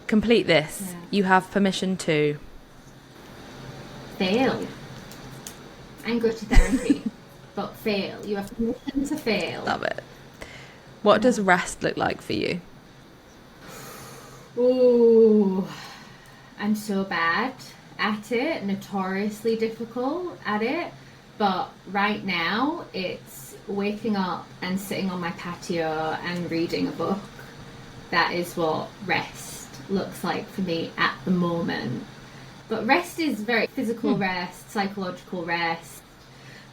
Complete this. Yeah. You have permission to fail and go to therapy. But fail. You have permission to fail. Love it. What does rest look like for you? Ooh, I'm so bad at it, notoriously difficult at it. But right now, it's waking up and sitting on my patio and reading a book. That is what rest looks like for me at the moment. But rest is very physical rest, psychological rest,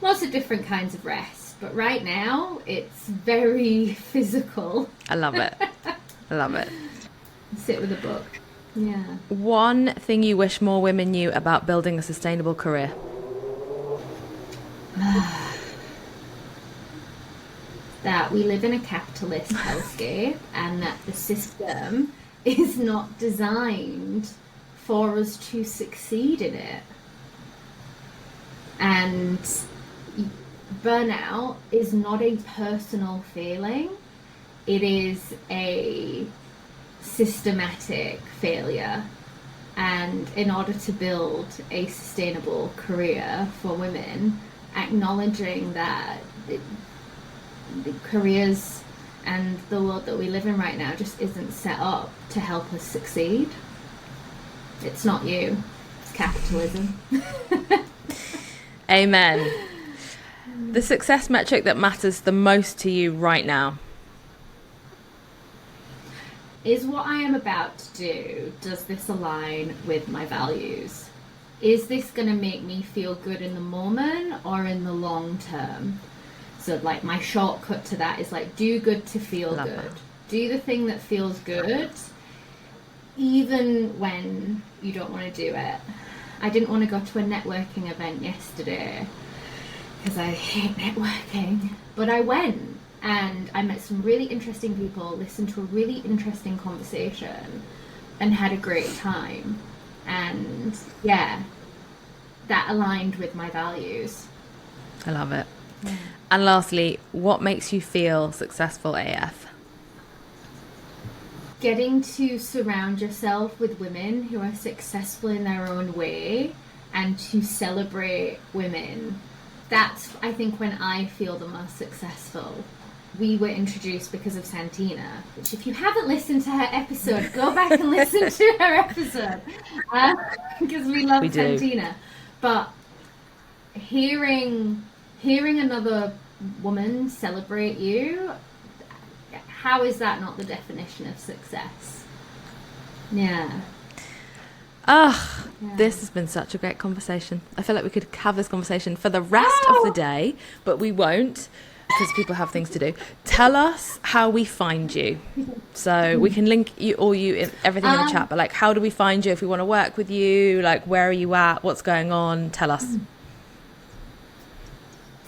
lots of different kinds of rest. But right now, it's very physical. I love it. I love it. Sit with a book. Yeah. One thing you wish more women knew about building a sustainable career. That we live in a capitalist hellscape and that the system is not designed for us to succeed in it. And burnout is not a personal failing. It is a systematic failure. And in order to build a sustainable career for women, acknowledging that the careers and the world that we live in right now just isn't set up to help us succeed. It's not you, it's capitalism. Amen. The success metric that matters the most to you right now? Is what I am about to do, does this align with my values? Is this going to make me feel good in the moment or in the long term? So like my shortcut to that is like, do good to feel Love good. that. Do the thing that feels good, even when you don't want to do it. I didn't want to go to a networking event yesterday because I hate networking, but I went and I met some really interesting people, listened to a really interesting conversation and had a great time. And yeah, that aligned with my values. I love it. Yeah. And lastly, what makes you feel successful AF? Getting to surround yourself with women who are successful in their own way and to celebrate women. That's, I think, when I feel the most successful. We were introduced because of Santina, which if you haven't listened to her episode, go back and listen to her episode, because we love Santina. But hearing another woman celebrate you, how is that not the definition of success? Yeah. This has been such a great conversation. I feel like we could have this conversation for the rest of the day, but we won't because people have things to do. Tell us how we find you. So we can link you in everything in the chat, but like, how do we find you if we want to work with you? Like, where are you at? What's going on? Tell us.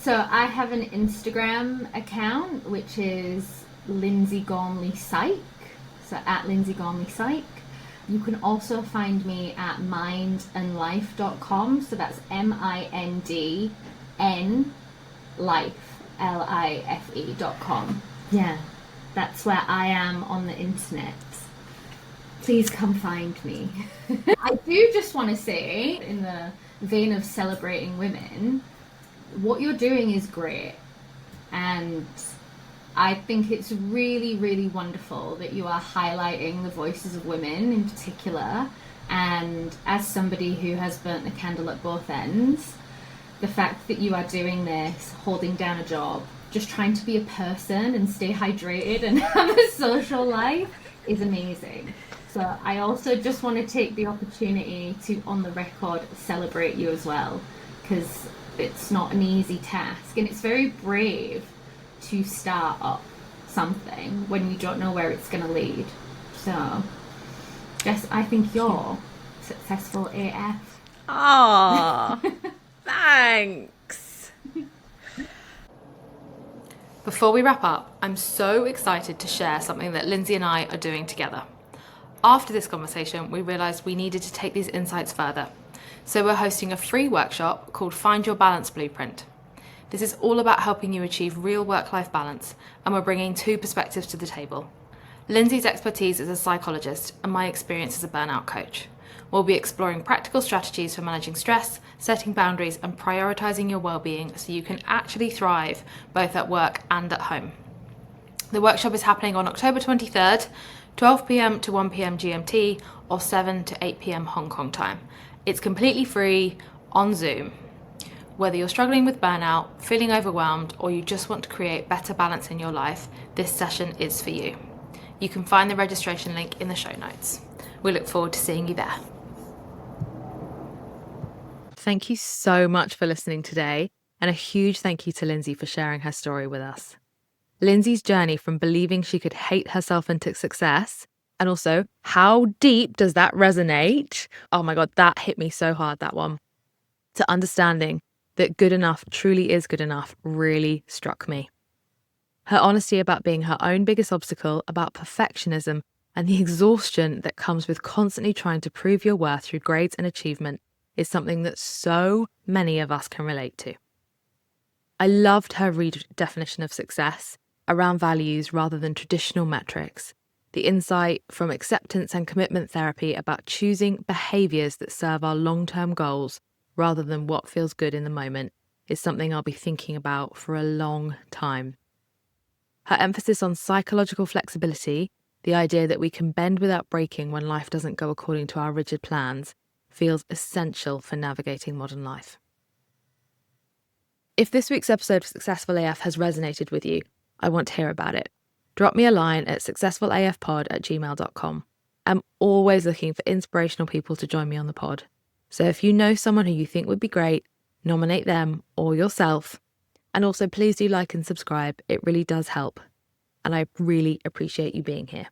So I have an Instagram account, which is Lyndsey Gormley Psych. So at Lyndsey Gormley Psych. You can also find me at mindandlife.com. So that's MINDN life, LIFE.com. Yeah, that's where I am on the internet. Please come find me. I do just want to say, in the vein of celebrating women, what you're doing is great. And I think it's really, really wonderful that you are highlighting the voices of women in particular. And as somebody who has burnt the candle at both ends, the fact that you are doing this, holding down a job, just trying to be a person and stay hydrated and have a social life is amazing. So I also just want to take the opportunity to, on the record, celebrate you as well, because it's not an easy task and it's very brave to start up something when you don't know where it's going to lead. So, Jess, I think you're successful AF. Aww, thanks. Before we wrap up, I'm so excited to share something that Lyndsey and I are doing together. After this conversation, we realised we needed to take these insights further. So we're hosting a free workshop called Find Your Balance Blueprint. This is all about helping you achieve real work-life balance, and we're bringing two perspectives to the table. Lyndsey's expertise as a psychologist and my experience as a burnout coach. We'll be exploring practical strategies for managing stress, setting boundaries, and prioritising your well-being so you can actually thrive both at work and at home. The workshop is happening on October 23rd, 12 p.m. to 1 p.m. GMT or 7 to 8 p.m. Hong Kong time. It's completely free on Zoom. Whether you're struggling with burnout, feeling overwhelmed, or you just want to create better balance in your life, this session is for you. You can find the registration link in the show notes. We look forward to seeing you there. Thank you so much for listening today, and a huge thank you to Lyndsey for sharing her story with us. Lyndsey's journey from believing she could hate herself into success, and also how deep does that resonate? Oh my God, that hit me so hard, that one. To understanding that good enough truly is good enough really struck me. Her honesty about being her own biggest obstacle, about perfectionism, and the exhaustion that comes with constantly trying to prove your worth through grades and achievement is something that so many of us can relate to. I loved her redefinition of success around values rather than traditional metrics, The insight from acceptance and commitment therapy about choosing behaviours that serve our long-term goals rather than what feels good in the moment is something I'll be thinking about for a long time. Her emphasis on psychological flexibility, the idea that we can bend without breaking when life doesn't go according to our rigid plans, feels essential for navigating modern life. If this week's episode of Successful AF has resonated with you, I want to hear about it. Drop me a line at successfulafpod@gmail.com. I'm always looking for inspirational people to join me on the pod. So if you know someone who you think would be great, nominate them or yourself. And also please do like and subscribe. It really does help. And I really appreciate you being here.